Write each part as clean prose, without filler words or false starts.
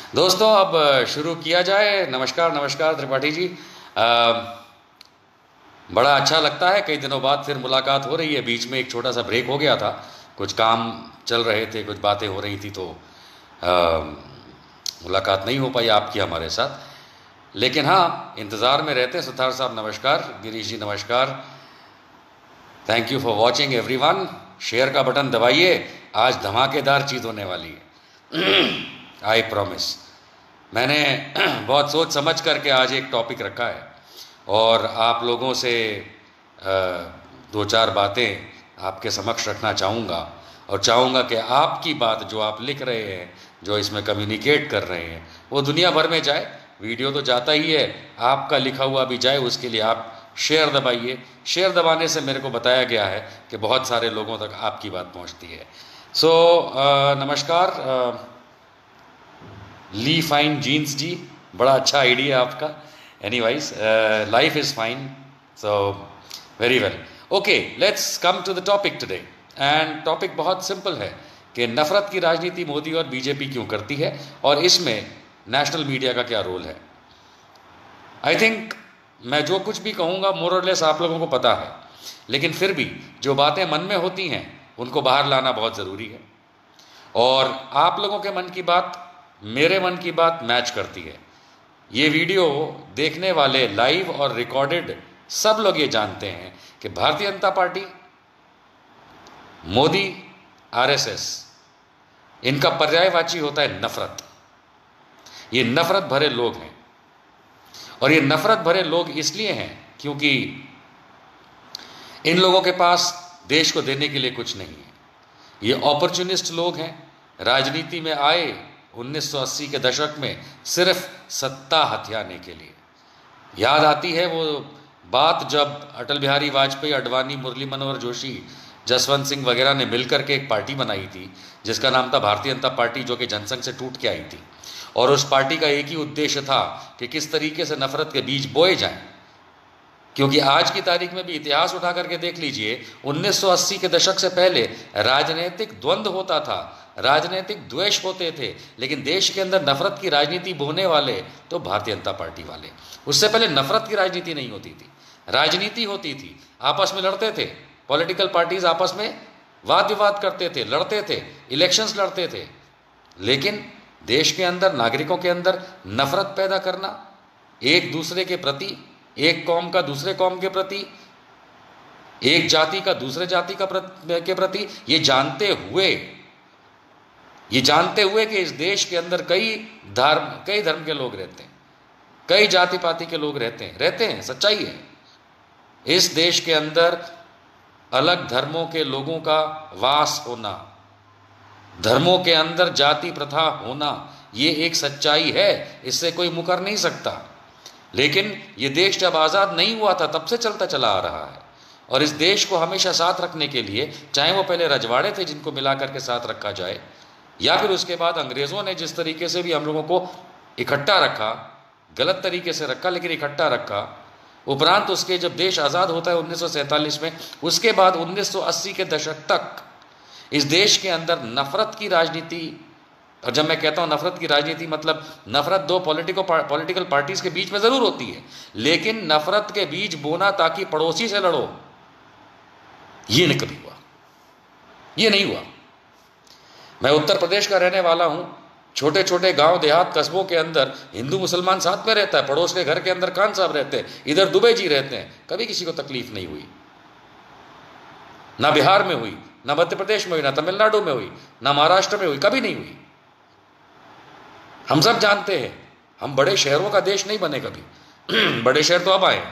दोस्तों अब शुरू किया जाए। नमस्कार नमस्कार त्रिपाठी जी। बड़ा अच्छा लगता है, कई दिनों बाद फिर मुलाकात हो रही है। बीच में एक छोटा सा ब्रेक हो गया था, कुछ काम चल रहे थे, कुछ बातें हो रही थी, तो मुलाकात नहीं हो पाई आपकी हमारे साथ। लेकिन हाँ, इंतज़ार में रहते हैं। सुथार साहब नमस्कार, गिरीश जी नमस्कार। Thank you for watching everyone. Share का बटन दबाइए, आज धमाकेदार चीज़ होने वाली है। I promise. मैंने बहुत सोच समझ करके आज एक टॉपिक रखा है और आप लोगों से दो चार बातें आपके समक्ष रखना चाहूँगा, और चाहूँगा कि आपकी बात जो आप लिख रहे हैं, जो इसमें कम्युनिकेट कर रहे हैं, वो दुनिया भर में जाए। वीडियो तो जाता ही है, आपका लिखा हुआ भी जाए, उसके लिए आप शेयर दबाइए। शेयर दबाने से मेरे को बताया गया है कि बहुत सारे लोगों तक आपकी बात पहुंचती है। सो नमस्कार ली फाइन जीन्स जी, बड़ा अच्छा आइडिया आपका। Anyways, life is fine, so very well. Okay, let's come to the topic today. And topic बहुत सिंपल है कि नफ़रत की राजनीति मोदी और बीजेपी क्यों करती है और इसमें नेशनल मीडिया का क्या रोल है। आई थिंक मैं जो कुछ भी कहूँगा मोर और लेस आप लोगों को पता है, लेकिन फिर भी जो बातें मन में होती हैं उनको बाहर लाना बहुत ज़रूरी है। और आप लोगों के मन की बात मेरे मन की बात मैच करती है। ये वीडियो देखने वाले लाइव और रिकॉर्डेड सब लोग ये जानते हैं कि भारतीय जनता पार्टी, मोदी, आरएसएस, इनका पर्यायवाची होता है नफरत। ये नफरत भरे लोग हैं, और ये नफरत भरे लोग इसलिए हैं क्योंकि इन लोगों के पास देश को देने के लिए कुछ नहीं है। ये अपॉर्चुनिस्ट लोग हैं, राजनीति में आए 1980 के दशक में सिर्फ सत्ता हथियाने के लिए। याद आती है वो बात जब अटल बिहारी वाजपेयी, अडवाणी, मुरली मनोहर जोशी, जसवंत सिंह वगैरह ने मिलकर के एक पार्टी बनाई थी जिसका नाम था भारतीय जनता पार्टी, जो कि जनसंघ से टूट के आई थी। और उस पार्टी का एक ही उद्देश्य था कि किस तरीके से नफरत के बीज बोए जाएं। क्योंकि आज की तारीख में भी इतिहास उठा करके देख लीजिए, 1980 के दशक से पहले राजनीतिक द्वंद्व होता था, राजनीतिक द्वेष होते थे, लेकिन देश के अंदर नफरत की राजनीति बोने वाले तो भारतीय जनता पार्टी वाले। उससे पहले नफरत की राजनीति नहीं होती थी, राजनीति होती थी, आपस में लड़ते थे। पॉलिटिकल पार्टीज आपस में वाद विवाद करते थे, लड़ते थे, इलेक्शंस लड़ते थे। लेकिन देश के अंदर, नागरिकों के अंदर नफरत पैदा करना, एक दूसरे के प्रति, एक कौम का दूसरे कौम के प्रति, एक जाति का दूसरे जाति के प्रति, ये जानते हुए कि इस देश के अंदर कई धर्म के लोग रहते हैं, कई जाति पाति के लोग रहते हैं, सच्चाई है। इस देश के अंदर अलग धर्मों के लोगों का वास होना, धर्मों के अंदर जाति प्रथा होना, ये एक सच्चाई है, इससे कोई मुकर नहीं सकता। लेकिन ये देश जब आज़ाद नहीं हुआ था तब से चलता चला आ रहा है, और इस देश को हमेशा साथ रखने के लिए, चाहे वो पहले रजवाड़े थे जिनको मिला करके साथ रखा जाए, या फिर उसके बाद अंग्रेज़ों ने जिस तरीके से भी हम लोगों को इकट्ठा रखा, गलत तरीके से रखा लेकिन इकट्ठा रखा, उपरांत उसके जब देश आज़ाद होता है 1947 में, उसके बाद 1980 के दशक तक इस देश के अंदर नफरत की राजनीति, और जब मैं कहता हूं नफरत की राजनीति मतलब नफरत दो पॉलिटिकल पार्टीज के बीच में जरूर होती है, लेकिन नफरत के बीज बोना ताकि पड़ोसी से लड़ो, ये नहीं कभी हुआ, ये नहीं हुआ। मैं उत्तर प्रदेश का रहने वाला हूं। छोटे छोटे गांव, देहात, कस्बों के अंदर हिंदू मुसलमान साथ में रहता है, पड़ोस के घर के अंदर खान साहब रहते हैं, इधर दुबे जी रहते हैं, कभी किसी को तकलीफ नहीं हुई। ना बिहार में हुई, ना मध्य प्रदेश में हुई, ना तमिलनाडु में हुई, ना महाराष्ट्र में हुई, कभी नहीं हुई। हम सब जानते हैं, हम बड़े शहरों का देश नहीं बने कभी। बड़े शहर तो अब आए,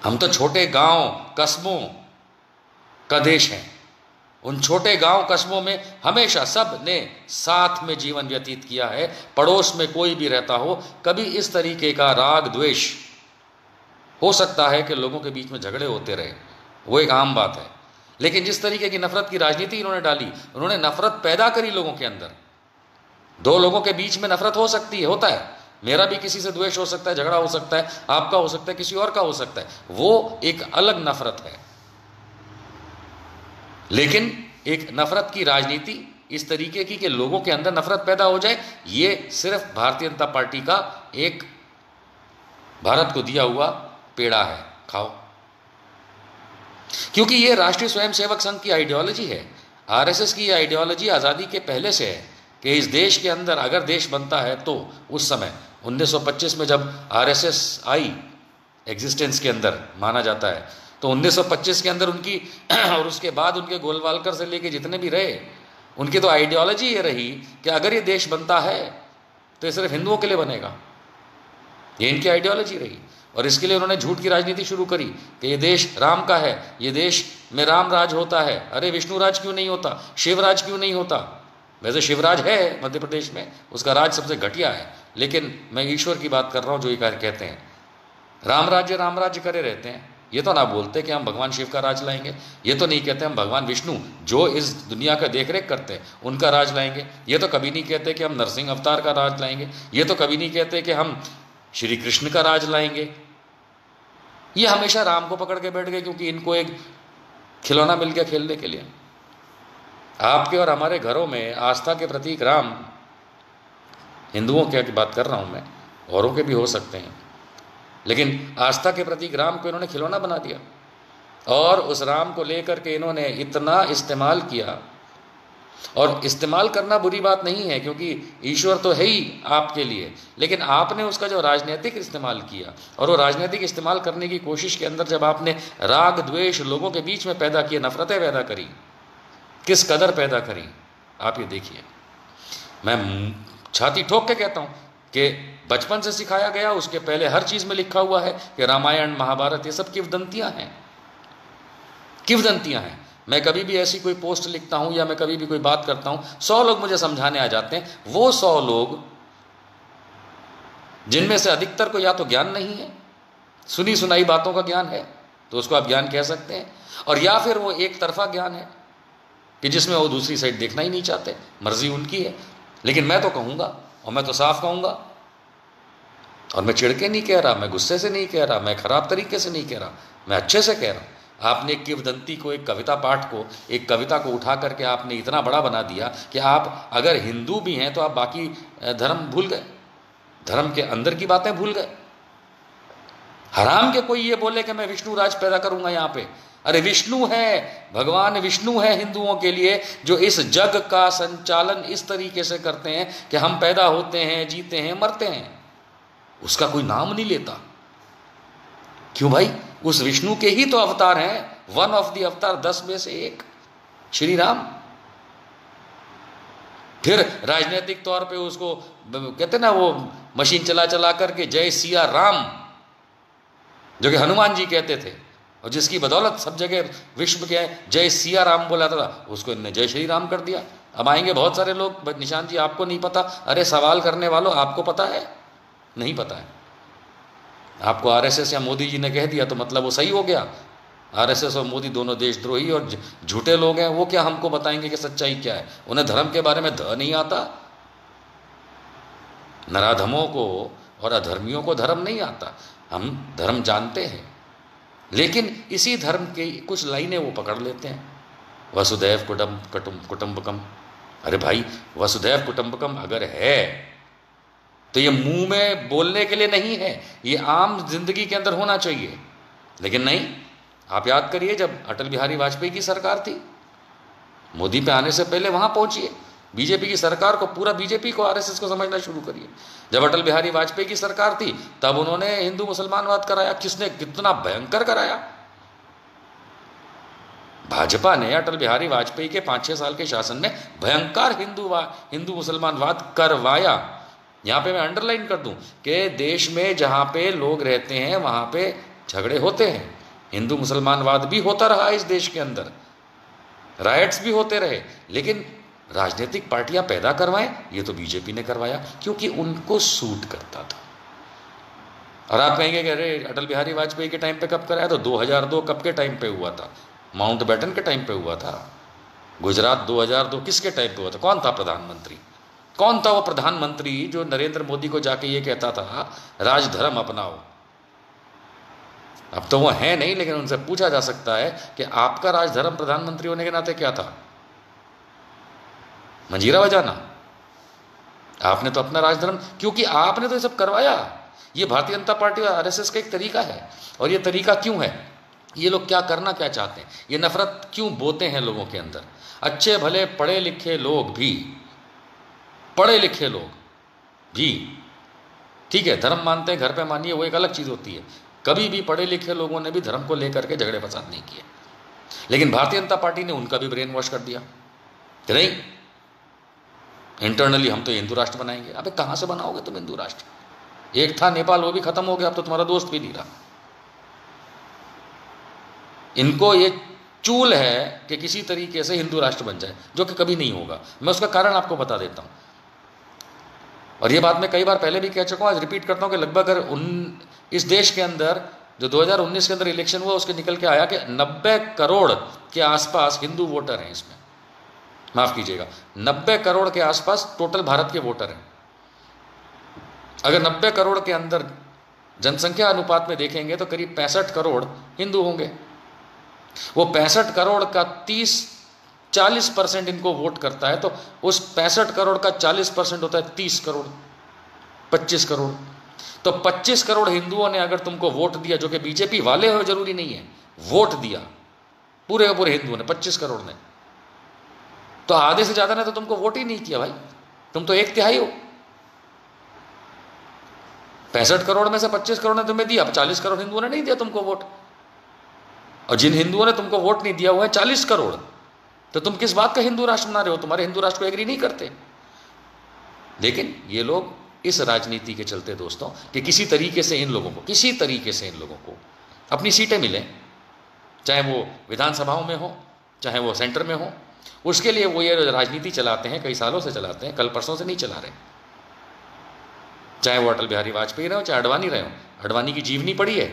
हम तो छोटे गांव कस्बों का देश हैं। उन छोटे गांव कस्बों में हमेशा सब ने साथ में जीवन व्यतीत किया है। पड़ोस में कोई भी रहता हो, कभी इस तरीके का राग द्वेष, हो सकता है कि लोगों के बीच में झगड़े होते रहे, वो एक आम बात है। लेकिन जिस तरीके की नफरत की राजनीति इन्होंने डाली, उन्होंने नफरत पैदा करी लोगों के अंदर। दो लोगों के बीच में नफरत हो सकती है, होता है, मेरा भी किसी से द्वेष हो सकता है, झगड़ा हो सकता है, आपका हो सकता है, किसी और का हो सकता है, वो एक अलग नफरत है। लेकिन एक नफरत की राजनीति इस तरीके की कि लोगों के अंदर नफरत पैदा हो जाए, ये सिर्फ भारतीय जनता पार्टी का एक भारत को दिया हुआ पेड़ा है, खाओ। क्योंकि ये राष्ट्रीय स्वयंसेवक संघ की आइडियोलॉजी है, आरएसएस की आइडियोलॉजी आज़ादी के पहले से है कि इस देश के अंदर अगर देश बनता है तो उस समय 1925 में जब आरएसएस आई एग्जिस्टेंस के अंदर माना जाता है, तो 1925 के अंदर उनकी और उसके बाद उनके गोलवालकर से लेके जितने भी रहे, उनकी तो आइडियोलॉजी ये रही कि अगर ये देश बनता है तो ये सिर्फ हिंदुओं के लिए बनेगा। ये इनकी आइडियोलॉजी रही और इसके लिए उन्होंने झूठ की राजनीति शुरू करी कि ये देश राम का है, ये देश में राम राज होता है। अरे विष्णु राज क्यों नहीं होता, शिवराज क्यों नहीं होता? वैसे शिवराज है मध्य प्रदेश में, उसका राज सबसे घटिया है, लेकिन मैं ईश्वर की बात कर रहा हूँ जो ये कहते हैं राम राज्य करे रहते हैं। ये तो ना बोलते कि हम भगवान शिव का राज लाएंगे, ये तो नहीं कहते हम भगवान विष्णु जो इस दुनिया का देखरेख करते हैं उनका राज लाएंगे, ये तो कभी नहीं कहते कि हम नरसिंह अवतार का राज लाएंगे, ये तो कभी नहीं कहते कि हम श्री कृष्ण का राज लाएंगे। ये हमेशा राम को पकड़ के बैठ गए क्योंकि इनको एक खिलौना मिल गया खेलने के लिए। आपके और हमारे घरों में आस्था के प्रतीक राम, हिंदुओं की बात कर रहा हूं मैं, औरों के भी हो सकते हैं, लेकिन आस्था के प्रतीक राम को इन्होंने खिलौना बना दिया और उस राम को लेकर के इन्होंने इतना इस्तेमाल किया। और इस्तेमाल करना बुरी बात नहीं है क्योंकि ईश्वर तो है ही आपके लिए, लेकिन आपने उसका जो राजनीतिक इस्तेमाल किया और वो राजनीतिक इस्तेमाल करने की कोशिश के अंदर जब आपने राग द्वेष लोगों के बीच में पैदा किए, नफरतें पैदा करी, किस कदर पैदा करी आप ये देखिए। मैं छाती ठोक के कहता हूँ कि बचपन से सिखाया गया, उसके पहले हर चीज़ में लिखा हुआ है कि रामायण महाभारत ये सब किंवदंतियाँ हैं, किंवदंतियाँ हैं। मैं कभी भी ऐसी कोई पोस्ट लिखता हूं या मैं कभी भी कोई बात करता हूं, 100 लोग मुझे समझाने आ जाते हैं। वो 100 लोग जिनमें से अधिकतर को या तो ज्ञान नहीं है, सुनी सुनाई बातों का ज्ञान है तो उसको आप ज्ञान कह सकते हैं, और या फिर वो एक तरफा ज्ञान है कि जिसमें वो दूसरी साइड देखना ही नहीं चाहते, मर्जी उनकी है। लेकिन मैं तो कहूंगा, और मैं तो साफ कहूंगा, और मैं चिढ़ के नहीं कह रहा, मैं गुस्से से नहीं कह रहा, मैं खराब तरीके से नहीं कह रहा, मैं अच्छे से कह रहा हूं। आपने एक किंवदंती को, एक कविता पाठ को, एक कविता को उठा करके आपने इतना बड़ा बना दिया कि आप अगर हिंदू भी हैं तो आप बाकी धर्म भूल गए, धर्म के अंदर की बातें भूल गए। हराम के कोई ये बोले कि मैं विष्णु राज पैदा करूंगा यहाँ पे। अरे विष्णु है, भगवान विष्णु है हिंदुओं के लिए जो इस जग का संचालन इस तरीके से करते हैं कि हम पैदा होते हैं, जीते हैं, मरते हैं, उसका कोई नाम नहीं लेता। क्यों भाई? उस विष्णु के ही तो अवतार हैं, वन ऑफ द अवतार, 10 में से एक श्री राम। फिर राजनीतिक तौर पे उसको कहते ना, वो मशीन चला चला करके जय सिया राम, जो कि हनुमान जी कहते थे और जिसकी बदौलत सब जगह विश्व के जय सिया राम बोला था, उसको इन्होंने जय श्री राम कर दिया। अब आएंगे बहुत सारे लोग, निशान जी आपको नहीं पता। अरे सवाल करने वालों, आपको पता है? नहीं पता है। आपको आरएसएस या मोदी जी ने कह दिया तो मतलब वो सही हो गया? आरएसएस और मोदी दोनों देशद्रोही और झूठे लोग हैं, वो क्या हमको बताएंगे कि सच्चाई क्या है? उन्हें धर्म के बारे में नहीं आता। नराधमों को और अधर्मियों को धर्म नहीं आता। हम धर्म जानते हैं, लेकिन इसी धर्म के कुछ लाइनें वो पकड़ लेते हैं। वसुधैव कुटुंबकम। अरे भाई, वसुधैव कुटुंबकम अगर है तो ये मुंह में बोलने के लिए नहीं है, ये आम जिंदगी के अंदर होना चाहिए। लेकिन नहीं, आप याद करिए जब अटल बिहारी वाजपेयी की सरकार थी, मोदी पे आने से पहले वहां पहुंचिए, बीजेपी की सरकार को, पूरा बीजेपी को, आरएसएस को समझना शुरू करिए। जब अटल बिहारी वाजपेयी की सरकार थी तब उन्होंने हिंदू मुसलमानवाद कराया। किसने? कितना भयंकर कराया। भाजपा ने अटल बिहारी वाजपेयी के 5-6 साल के शासन में भयंकर हिंदू मुसलमानवाद करवाया। यहां पे मैं अंडरलाइन कर दूं कि देश में जहां पे लोग रहते हैं वहां पे झगड़े होते हैं, हिंदू मुसलमानवाद भी होता रहा इस देश के अंदर, राइट्स भी होते रहे, लेकिन राजनीतिक पार्टियां पैदा करवाएं ये तो बीजेपी ने करवाया क्योंकि उनको सूट करता था। और आप कहेंगे कि अरे अटल बिहारी वाजपेयी के टाइम पे कब कराया? तो 2002 कब के टाइम पे हुआ था? माउंट बैटन के टाइम पे हुआ था। गुजरात 2002 किसके टाइम पे हुआ था? कौन था प्रधानमंत्री? कौन था वो प्रधानमंत्री जो नरेंद्र मोदी को जाके ये कहता था राजधर्म अपनाओ? अब तो वो है नहीं, लेकिन उनसे पूछा जा सकता है कि आपका राजधर्म प्रधानमंत्री होने के नाते क्या था? मंजीरा बजाना। आपने तो अपना राजधर्म, क्योंकि आपने तो ये सब करवाया। ये भारतीय जनता पार्टी और आरएसएस का एक तरीका है। और ये तरीका क्यों है? ये लोग क्या करना क्या चाहते हैं? ये नफरत क्यों बोते हैं लोगों के अंदर? अच्छे भले पढ़े लिखे लोग भी, पढ़े लिखे लोग भी, ठीक है, धर्म मानते हैं, घर पे मानिए, वो एक अलग चीज़ होती है। कभी भी पढ़े लिखे लोगों ने भी धर्म को लेकर के झगड़े फसाद नहीं किए। लेकिन भारतीय जनता पार्टी ने उनका भी ब्रेन वॉश कर दिया कि नहीं, इंटरनली हम तो हिंदू राष्ट्र बनाएंगे। अबे कहाँ से बनाओगे तुम हिंदू राष्ट्र? एक था नेपाल, वो भी खत्म हो गया, अब तो तुम्हारा दोस्त भी नहीं रहा। इनको ये चूल है कि किसी तरीके से हिंदू राष्ट्र बन जाए, जो कि कभी नहीं होगा। मैं उसका कारण आपको बता देता हूं, और ये बात मैं कई बार पहले भी कह चुका हूं, आज रिपीट करता हूं कि लगभग अगर इस देश के अंदर जो 2019 के अंदर इलेक्शन हुआ, उसके निकल के आया कि 90 करोड़ के आसपास हिंदू वोटर हैं इसमें। माफ कीजिएगा, 90 करोड़ के आसपास टोटल भारत के वोटर हैं। अगर 90 करोड़ के अंदर जनसंख्या अनुपात में देखेंगे तो करीब 65 करोड़ हिंदू होंगे। वो 65 करोड़ का 40% इनको वोट करता है, तो उस 65 करोड़ का 40% होता है 30 करोड़, 25 करोड़। तो 25 करोड़ हिंदुओं ने अगर तुमको वोट दिया, जो कि बीजेपी वाले हो जरूरी नहीं है, वोट दिया पूरे पूरे हिंदुओं ने, 25 करोड़ ने, तो आधे से ज्यादा ने तो तुमको वोट ही नहीं किया भाई। तुम तो 1/3 हो। 65 करोड़ में से 25 करोड़ ने तुम्हें दिया, 40 करोड़ हिंदुओं ने नहीं दिया तुमको वोट। और जिन हिंदुओं ने तुमको वोट नहीं दिया हुआ है 40 करोड़, तो तुम किस बात का हिंदू राष्ट्र बना रहे हो? तुम्हारे हिंदू राष्ट्र को एग्री नहीं करते। लेकिन ये लोग इस राजनीति के चलते दोस्तों, कि किसी तरीके से इन लोगों को अपनी सीटें मिलें, चाहे वो विधानसभाओं में हो, चाहे वो सेंटर में हो, उसके लिए वो ये राजनीति चलाते हैं, कई सालों से चलाते हैं, कल परसों से नहीं चला रहे। चाहे वो अटल बिहारी वाजपेयी रहे हो, चाहे अडवाणी रहे हो। अडवाणी की जीवनी पढ़ी है,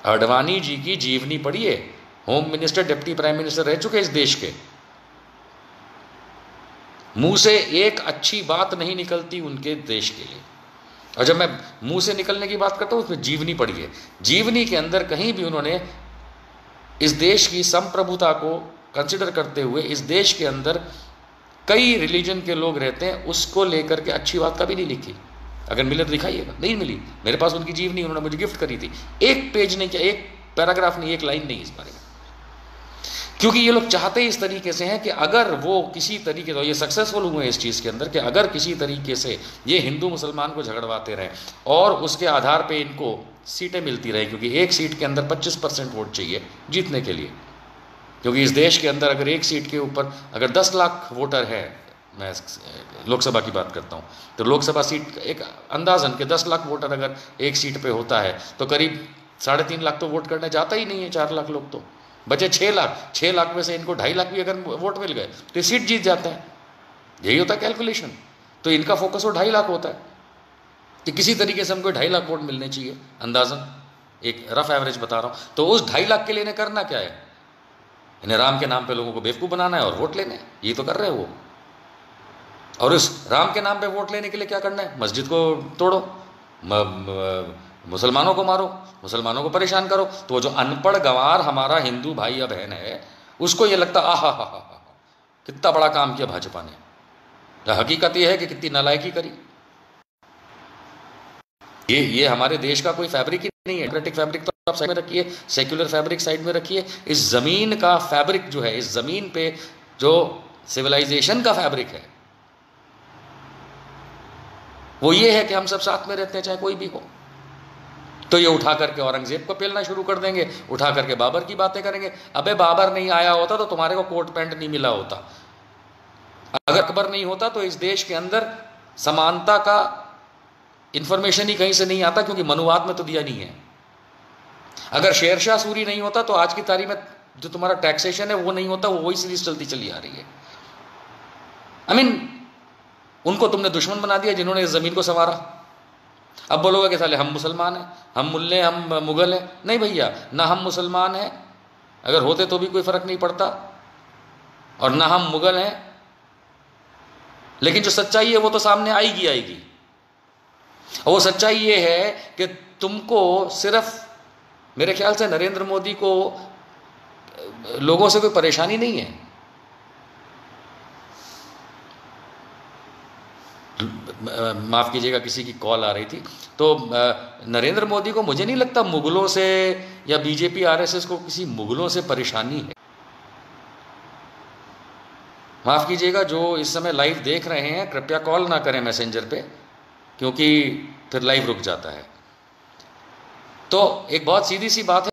अडवाणी जी की जीवनी पढ़ी है। Home minister, deputy prime minister रह चुके इस देश के। मुंह से एक अच्छी बात नहीं निकलती उनके देश के लिए। और जब मैं मुंह से निकलने की बात करता हूं, उसमें जीवनी पढ़ी है। जीवनी के अंदर कहीं भी उन्होंने इस देश की संप्रभुता को कंसिडर करते हुए, इस देश के अंदर कई रिलीजन के लोग रहते हैं, उसको लेकर के अच्छी बात कभी नहीं लिखी। अगर मिले तो दिखाइएगा। नहीं मिली। मेरे पास उनकी जीवनी उन्होंने मुझे गिफ्ट करी थी, एक पेज नहीं किया, एक पैराग्राफ नहीं, एक लाइन नहीं इस बारे में। क्योंकि ये लोग चाहते ही इस तरीके से हैं कि अगर वो किसी तरीके से, ये सक्सेसफुल हुए हैं इस चीज़ के अंदर, कि अगर किसी तरीके से ये हिंदू मुसलमान को झगड़वाते रहें और उसके आधार पे इनको सीटें मिलती रहें, क्योंकि एक सीट के अंदर 25% वोट चाहिए जीतने के लिए। क्योंकि इस देश के अंदर अगर एक सीट के ऊपर अगर 10 लाख वोटर है, मैं लोकसभा की बात करता हूँ, तो लोकसभा सीट एक अंदाजन के 10 लाख वोटर अगर एक सीट पे होता है, तो करीब 3.5 लाख तो वोट करने जाता ही नहीं है। 4 लाख लोग तो बचे 6 लाख। 6 लाख में से इनको 2.5 लाख भी अगर वोट मिल गए तो सीट जीत जाते हैं। यही होता है कैलकुलेशन। तो इनका फोकस वो 2.5 लाख होता है कि किसी तरीके से हमको 2.5 लाख वोट मिलने चाहिए, अंदाजन एक रफ एवरेज बता रहा हूँ। तो उस 2.5 लाख के लिए इन्हें करना क्या है? इन्हें राम के नाम पे लोगों को बेवकूफ़ बनाना है और वोट लेने। ये तो कर रहे हैं वो। और उस राम के नाम पे वोट लेने के लिए क्या करना है? मस्जिद को तोड़ो, मुसलमानों को मारो, मुसलमानों को परेशान करो। तो वो जो अनपढ़ गंवार हमारा हिंदू भाई या बहन है, उसको ये लगता आहा हा हा हा कितना बड़ा काम किया भाजपा ने। हकीकत ये है कि कितनी नालायकी करी। ये हमारे देश का कोई फैब्रिक ही नहीं है। डेमोक्रेटिक फैब्रिक तो आप साइड में रखिए, सेक्युलर फैब्रिक साइड में रखिए। इस जमीन का फैब्रिक जो है, इस जमीन पे जो सिविलाइजेशन का फैब्रिक है, वो ये है कि हम सब साथ में रहते हैं, चाहे कोई भी हो। तो ये उठा करके औरंगजेब को पेलना शुरू कर देंगे, उठा करके बाबर की बातें करेंगे। अबे बाबर नहीं आया होता तो तुम्हारे को कोट पैंट नहीं मिला होता। अगर अकबर नहीं होता तो इस देश के अंदर समानता का इंफॉर्मेशन ही कहीं से नहीं आता, क्योंकि मनुवाद में तो दिया नहीं है। अगर शेरशाह सूरी नहीं होता तो आज की तारीख में जो तुम्हारा टैक्सेशन है वो नहीं होता, वो वही सीरीज चलती चली आ रही है। आई मीन उनको तुमने दुश्मन बना दिया जिन्होंने इस जमीन को संवारा। अब बोलोगे कि साले हम मुसलमान हैं, हम मुल्ले, हम मुगल हैं। नहीं भैया, ना हम मुसलमान हैं, अगर होते तो भी कोई फर्क नहीं पड़ता, और ना हम मुगल हैं। लेकिन जो सच्चाई है वो तो सामने आएगी। और वो सच्चाई ये है कि तुमको सिर्फ, मेरे ख्याल से नरेंद्र मोदी को लोगों से कोई परेशानी नहीं है। माफ़ कीजिएगा, किसी की कॉल आ रही थी। तो नरेंद्र मोदी को मुझे नहीं लगता मुगलों से या बीजेपी आरएसएस को किसी मुगलों से परेशानी है। माफ़ कीजिएगा, जो इस समय लाइव देख रहे हैं कृपया कॉल ना करें मैसेंजर पे, क्योंकि फिर लाइव रुक जाता है। तो एक बहुत सीधी सी बात है।